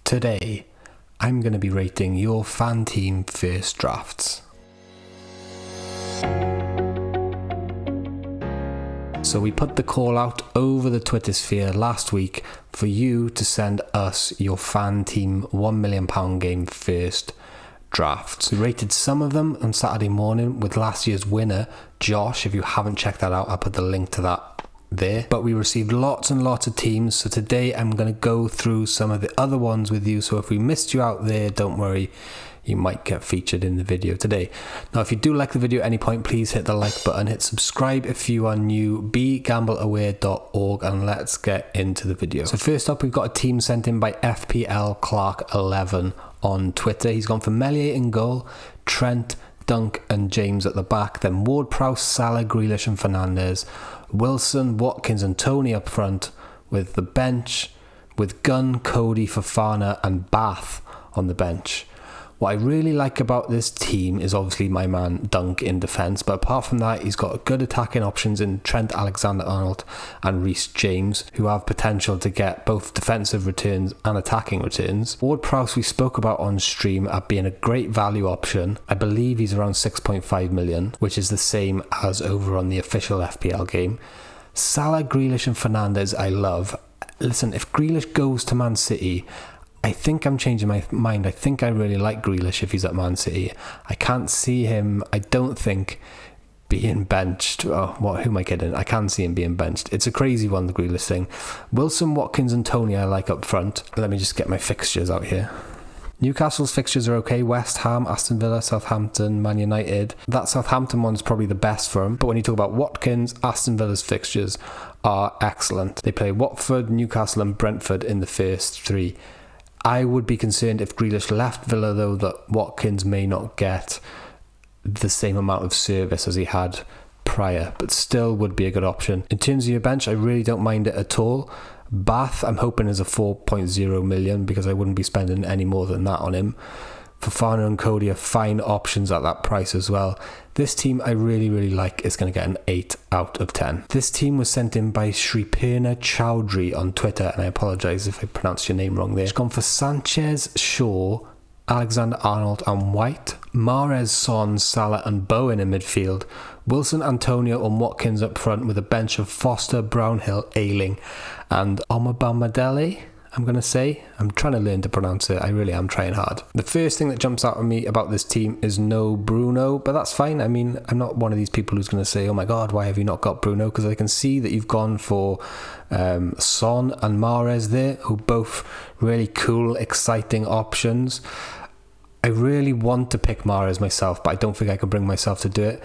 Today, I'm going to be rating your Fanteam first drafts. So we put the call out over the Twitter sphere last week for you to send us your Fanteam £1 million game first drafts. We rated some of them on Saturday morning with last year's winner, Josh. If you haven't checked that out, I'll put the link to that there. But we received lots and lots of teams, so today I'm going to go through some of the other ones with you. So if we missed you out there, don't worry, you might get featured in the video today. Now, if you do like the video at any point, please hit the like button, hit subscribe if you are new, begambleaware.org, and let's get into the video. So first up, we've got a team sent in by FPL Clark11 on Twitter. He's gone for Melier in goal, Trent, Dunk and James at the back, then Ward-Prowse, Salah, Grealish and Fernandes, Wilson, Watkins and Tony up front, with the bench with Gunn, Cody, Fofana and Bath on the bench. What I really like about this team is obviously my man Dunk in defence, but apart from that, he's got good attacking options in Trent Alexander-Arnold and Reece James, who have potential to get both defensive returns and attacking returns. Ward-Prowse we spoke about on stream at being a great value option. I believe he's around 6.5 million, which is the same as over on the official FPL game. Salah, Grealish and Fernandes I love. Listen, if Grealish goes to Man City, I think I'm changing my mind. I think I really like Grealish if he's at Man City. I can't see him, I don't think, being benched. Oh, who am I kidding? I can see him being benched. It's a crazy one, the Grealish thing. Wilson, Watkins and Tony I like up front. Let me just get my fixtures out here. Newcastle's fixtures are okay. West Ham, Aston Villa, Southampton, Man United. That Southampton one's probably the best for him. But when you talk about Watkins, Aston Villa's fixtures are excellent. They play Watford, Newcastle and Brentford in the first three. I would be concerned if Grealish left Villa, though, that Watkins may not get the same amount of service as he had prior, but still would be a good option. In terms of your bench, I really don't mind it at all. Bath, I'm hoping, is a 4.0 million because I wouldn't be spending any more than that on him. Fofana and Cody are fine options at that price as well. This team I really like is going to get an 8 out of 10. This team was sent in by Chowdhury on Twitter, and I apologise if I pronounced your name wrong there. It's gone for Sanchez, Shaw, Alexander-Arnold and White, Mahrez, Son, Salah and Bowen in midfield, Wilson, Antonio and Watkins up front with a bench of Foster, Brownhill, Ayling and Omobamidele. I'm going to say, I'm trying to learn to pronounce it. I really am trying hard. The first thing that jumps out at me about this team is no Bruno, but that's fine. I mean, I'm not one of these people who's going to say, oh my God, why have you not got Bruno? Because I can see that you've gone for Son and Mahrez there, who both really cool, exciting options. I really want to pick Mahrez myself, but I don't think I can bring myself to do it.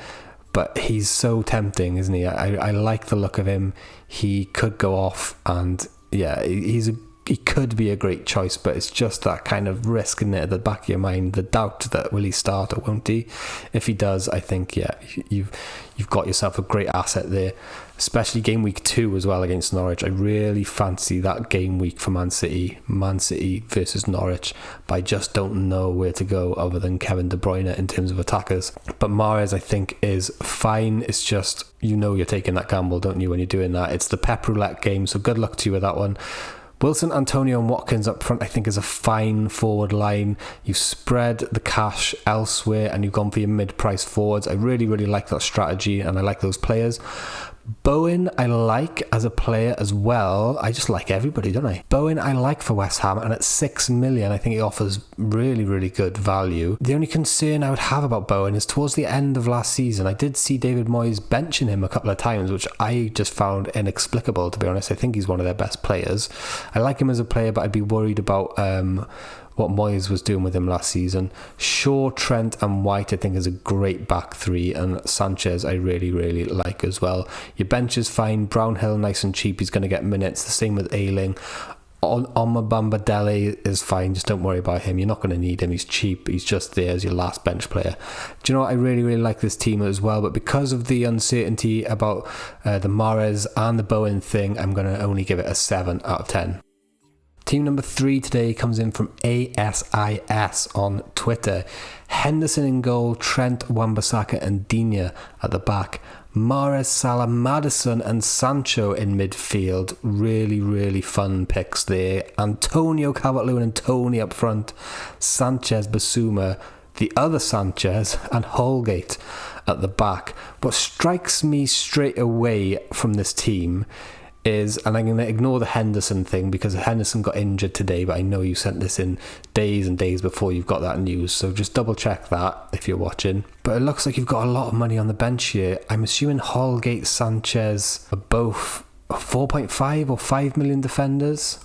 But he's so tempting, isn't he? I like the look of him. He could go off and yeah, he could be a great choice, but it's just that kind of risk in there at the back of your mind, the doubt that will he start or won't he? If he does, I think, yeah, you've got yourself a great asset there, especially game week 2 as well against Norwich. I really fancy that game week for Man City versus Norwich, but I just don't know where to go other than Kevin De Bruyne in terms of attackers. But Mahrez, I think, is fine. It's just, you're taking that gamble, don't you, when you're doing that? It's the pep roulette game, so good luck to you with that one. Wilson, Antonio and Watkins up front I think is a fine forward line. You've spread the cash elsewhere and you've gone for your mid-price forwards. I really like that strategy and I like those players. Bowen I like as a player as well. I just like everybody, don't I? Bowen I like for West Ham, and at 6 million I think he offers really good value. The only concern I would have about Bowen is towards the end of last season I did see David Moyes benching him a couple of times, which I just found inexplicable, to be honest. I think he's one of their best players. I like him as a player, but I'd be worried about what Moyes was doing with him last season. Shaw, Trent and White I think is a great back three, and Sanchez I really like as well. Your bench is fine. Brownhill nice and cheap, he's going to get minutes. The same with Ayling. Omobamidele is fine, just don't worry about him. You're not going to need him, he's cheap, he's just there as your last bench player. Do you know what? I really like this team as well, but because of the uncertainty about the Mahrez and the Bowen thing, I'm going to only give it a 7 out of 10. Team number 3 today comes in from ASIS on Twitter. Henderson in goal, Trent, Wan-Bissaka and Digne at the back. Mahrez, Salah, Maddison and Sancho in midfield. Really, really fun picks there. Antonio, Calvert-Lewin and Tony up front. Sanchez, Basuma, the other Sanchez and Holgate at the back. What strikes me straight away from this team is, and I'm going to ignore the Henderson thing because Henderson got injured today, but I know you sent this in days and days before you've got that news, so just double check that if you're watching. But it looks like you've got a lot of money on the bench here. I'm assuming Holgate, Sanchez are both 4.5 or 5 million defenders.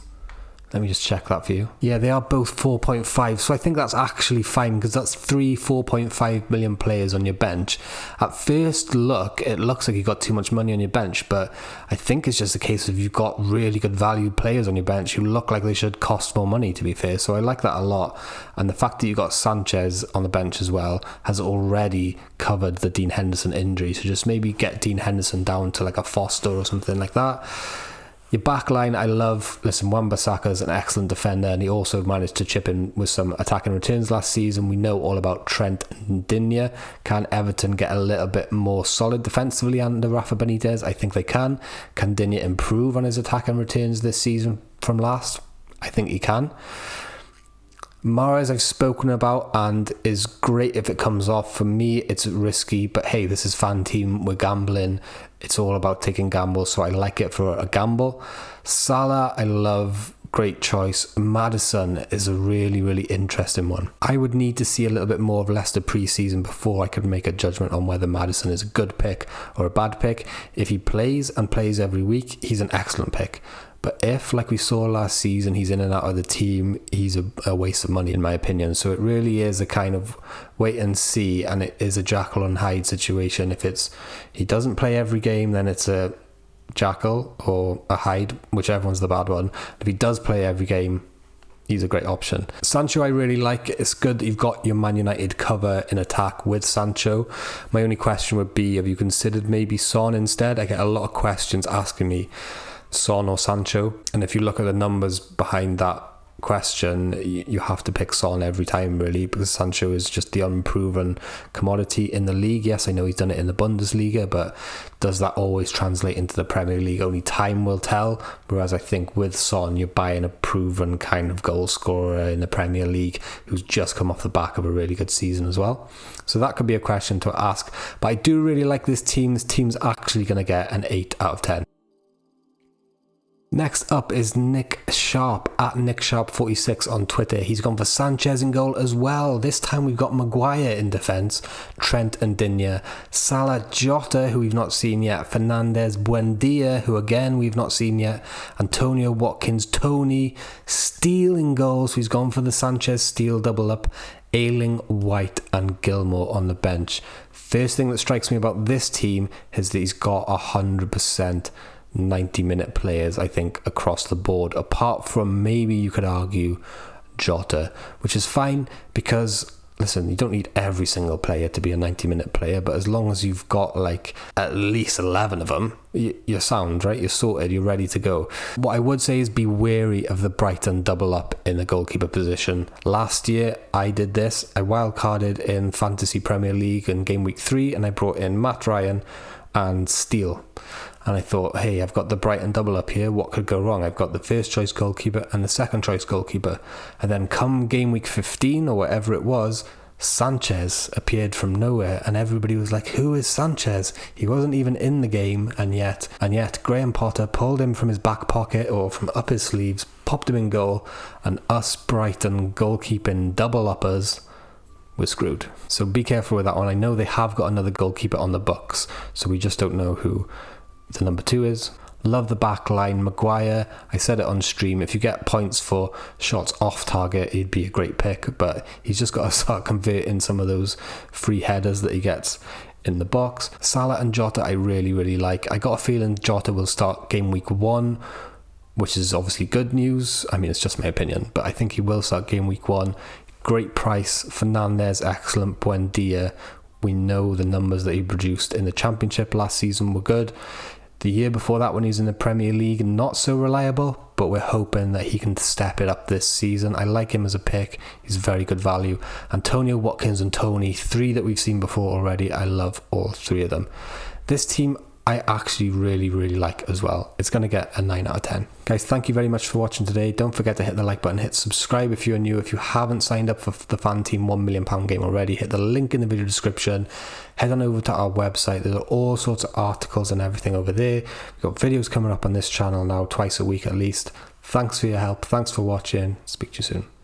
Let me just check that for you. Yeah, they are both 4.5, so I think that's actually fine because that's 4.5 million players on your bench. At first look, it looks like you've got too much money on your bench, but I think it's just a case of you've got really good value players on your bench who look like they should cost more money, to be fair, so I like that a lot. And the fact that you've got Sanchez on the bench as well has already covered the Dean Henderson injury, so just maybe get Dean Henderson down to like a Foster or something like that. Your back line, I love. Listen, Wan-Bissaka's an excellent defender, and he also managed to chip in with some attacking returns last season. We know all about Trent and Digne. Can Everton get a little bit more solid defensively under Rafa Benitez? I think they can. Can Digne improve on his attacking returns this season from last? I think he can. Mahrez I've spoken about and is great if it comes off. For me, it's risky, but hey, this is Fanteam, we're gambling. It's all about taking gambles, so I like it for a gamble. Salah, I love, great choice. Maddison is a really, really interesting one. I would need to see a little bit more of Leicester pre-season before I could make a judgment on whether Maddison is a good pick or a bad pick. If he plays and plays every week, he's an excellent pick. But if, like we saw last season, he's in and out of the team, he's a waste of money in my opinion. So it really is a kind of wait and see, and it is a Jekyll and Hyde situation. If he doesn't play every game, then it's a Jekyll or a Hyde, whichever one's the bad one. If he does play every game, he's a great option. Sancho I really like. It's good that you've got your Man United cover in attack with Sancho. My only question would be, have you considered maybe Son instead? I get a lot of questions asking me Son or Sancho, and if you look at the numbers behind that question, you have to pick Son every time really, because Sancho is just the unproven commodity in the league. Yes, I know he's done it in the Bundesliga, but does that always translate into the Premier League? Only time will tell. Whereas I think with Son, you're buying a proven kind of goal scorer in the Premier League who's just come off the back of a really good season as well. So that could be a question to ask, but I do really like this team. This team's actually going to get an 8 out of 10. Next up is Nick Sharp, at NickSharp46 on Twitter. He's gone for Sanchez in goal as well. This time we've got Maguire in defence, Trent and Digne, Salah, Jota, who we've not seen yet, Fernandes, Buendia, who again we've not seen yet, Antonio, Watkins, Tony, Steele in goals. So he's gone for the Sanchez Steele double up, Ayling, White and Gilmore on the bench. First thing that strikes me about this team is that he's got 100% 90-minute players, I think, across the board, apart from maybe you could argue Jota, which is fine because, listen, you don't need every single player to be a 90-minute player, but as long as you've got like at least 11 of them, you're sound, right? You're sorted, you're ready to go. What I would say is be wary of the Brighton double up in the goalkeeper position. Last year, I did this. I wildcarded in Fantasy Premier League in game week 3, and I brought in Matt Ryan and Steele. And I thought, hey, I've got the Brighton double up here. What could go wrong? I've got the first choice goalkeeper and the second choice goalkeeper. And then come game week 15 or whatever it was, Sanchez appeared from nowhere, and everybody was like, who is Sanchez? He wasn't even in the game, and yet Graham Potter pulled him from his back pocket or from up his sleeves, popped him in goal, and us Brighton goalkeeping double uppers we're screwed. So be careful with that one. I know they have got another goalkeeper on the books, so we just don't know who the number 2 is. Love the back line. Maguire, I said it on stream, if you get points for shots off target, he'd be a great pick, but he's just got to start converting some of those free headers that he gets in the box. Salah and Jota I really, really like. I got a feeling Jota will start game week 1, which is obviously good news. I mean, it's just my opinion, but I think he will start game week 1. Great price. Fernandes, excellent. Buendia, we know the numbers that he produced in the Championship last season were good. The year before that, when he was in the Premier League, not so reliable, but we're hoping that he can step it up this season. I like him as a pick. He's very good value. Antonio, Watkins and Tony, 3 that we've seen before already. I love all 3 of them. This team I actually really, really like as well. It's going to get a 9 out of 10. Guys, thank you very much for watching today. Don't forget to hit the like button, hit subscribe if you're new. If you haven't signed up for the Fanteam £1 million game already, hit the link in the video description. Head on over to our website. There's all sorts of articles and everything over there. We've got videos coming up on this channel now, twice a week at least. Thanks for your help. Thanks for watching. Speak to you soon.